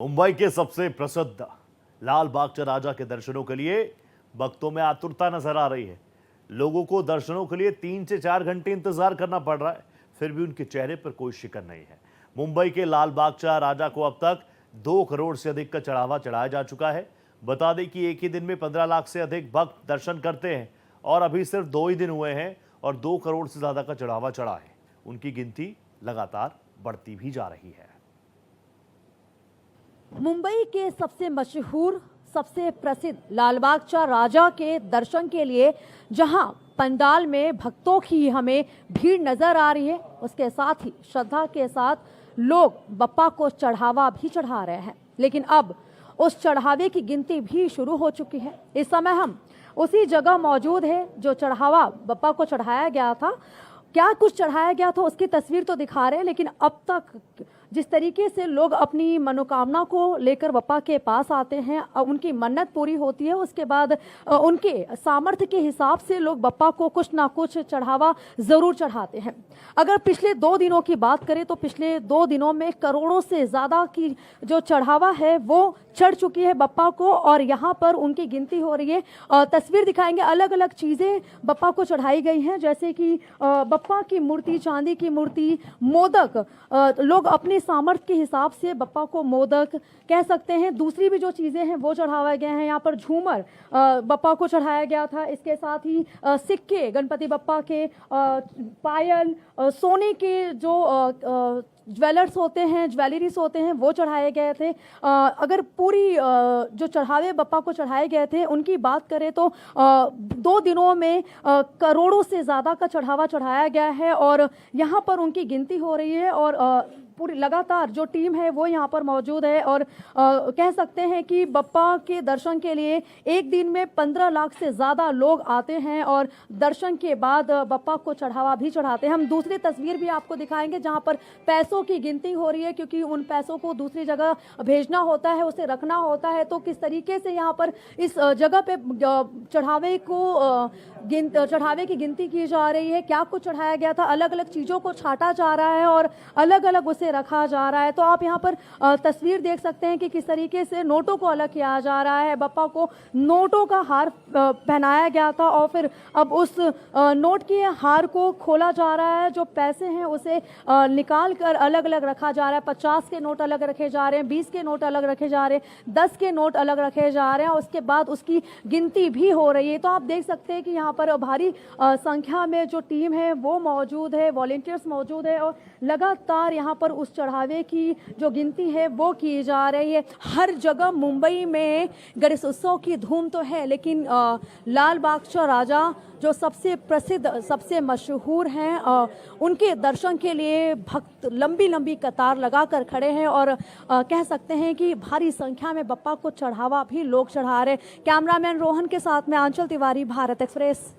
मुंबई के सबसे प्रसिद्ध लाल बागचा राजा के दर्शनों के लिए भक्तों में आतुरता नजर आ रही है। लोगों को दर्शनों के लिए 3 से 4 घंटे इंतजार करना पड़ रहा है, फिर भी उनके चेहरे पर कोई शिकन नहीं है। मुंबई के लाल बागचा राजा को अब तक 2 करोड़ से अधिक का चढ़ावा चढ़ाया जा चुका है। बता दें कि एक ही दिन में 15 लाख से अधिक भक्त दर्शन करते हैं और अभी सिर्फ 2 ही दिन हुए हैं और 2 करोड़ से ज्यादा का चढ़ावा चढ़ा है। उनकी गिनती लगातार बढ़ती भी जा रही है। मुंबई के सबसे मशहूर, सबसे प्रसिद्ध लाल बागचा राजा के दर्शन के लिए जहां पंडाल में भक्तों की हमें भीड़ नजर आ रही है, उसके साथ ही श्रद्धा के साथ लोग बप्पा को चढ़ावा भी चढ़ा रहे हैं। लेकिन अब उस चढ़ावे की गिनती भी शुरू हो चुकी है। इस समय हम उसी जगह मौजूद है जो चढ़ावा बप्पा को चढ़ाया गया था। क्या कुछ चढ़ाया गया था उसकी तस्वीर तो दिखा रहे हैं, लेकिन अब तक जिस तरीके से लोग अपनी मनोकामना को लेकर बप्पा के पास आते हैं, उनकी मन्नत पूरी होती है, उसके बाद उनके सामर्थ्य के हिसाब से लोग बप्पा को कुछ ना कुछ चढ़ावा ज़रूर चढ़ाते हैं। अगर पिछले 2 दिनों की बात करें तो पिछले 2 दिनों में करोड़ों से ज़्यादा की जो चढ़ावा है वो चढ़ चुकी है बप्पा को और यहाँ पर उनकी गिनती हो रही है। तस्वीर दिखाएंगे, अलग अलग चीज़ें बप्पा को चढ़ाई गई हैं, जैसे कि बप्पा की मूर्ति, चांदी की मूर्ति, मोदक, लोग अपने सामर्थ्य के हिसाब से बप्पा को मोदक कह सकते हैं। दूसरी भी जो चीज़ें हैं वो चढ़ाए गए हैं। यहाँ पर झूमर बप्पा को चढ़ाया गया था, इसके साथ ही सिक्के गणपति बप्पा के, पायल, सोने के जो ज्वेलर्स होते हैं, ज्वेलरीज होते हैं, वो चढ़ाए गए थे। अगर पूरी जो चढ़ावे बप्पा को चढ़ाए गए थे उनकी बात करें तो 2 दिनों में करोड़ों से ज़्यादा का चढ़ावा चढ़ाया गया है और यहाँ पर उनकी गिनती हो रही है और पूरी लगातार जो टीम है वो यहाँ पर मौजूद है और कह सकते हैं कि बप्पा के दर्शन के लिए एक दिन में 15 लाख से ज़्यादा लोग आते हैं और दर्शन के बाद बप्पा को चढ़ावा भी चढ़ाते हैं। हम दूसरी तस्वीर भी आपको दिखाएंगे जहाँ पर पैसों की गिनती हो रही है, क्योंकि उन पैसों को दूसरी जगह भेजना होता है, उसे रखना होता है। तो किस तरीके से यहाँ पर इस जगह पे चढ़ावे की गिनती की जा रही है, क्या कुछ चढ़ाया गया था, अलग अलग चीज़ों को छाटा जा रहा है और अलग अलग उसे रखा जा रहा है। तो आप यहाँ पर तस्वीर देख सकते हैं कि किस तरीके से नोटों को अलग किया जा रहा है। बप्पा को नोटों का हार पहनाया गया था और फिर अब उस नोट के हार को खोला जा रहा है। जो पैसे हैं उसे निकाल कर अलग अलग रखा जा रहा है। 50 के नोट अलग रखे जा रहे हैं, 20 के नोट अलग रखे जा रहे हैं, 10 के नोट अलग रखे जा रहे हैं और उसके बाद उसकी गिनती भी हो रही है। तो आप देख सकते हैं कि यहाँ पर भारी संख्या में जो टीम है वो मौजूद है, वॉलंटियर्स मौजूद है और लगातार यहाँ पर उस चढ़ावे की जो गिनती है वो की जा रही है। हर जगह मुंबई में गणेश उत्सव की धूम तो है, लेकिन लाल बागचा राजा जो सबसे प्रसिद्ध, सबसे मशहूर हैं, उनके दर्शन के लिए भक्त लंबी लंबी कतार लगाकर खड़े हैं और कह सकते हैं कि भारी संख्या में बप्पा को चढ़ावा भी लोग चढ़ा रहे। कैमरामैन रोहन के साथ में आंचल तिवारी, भारत एक्सप्रेस।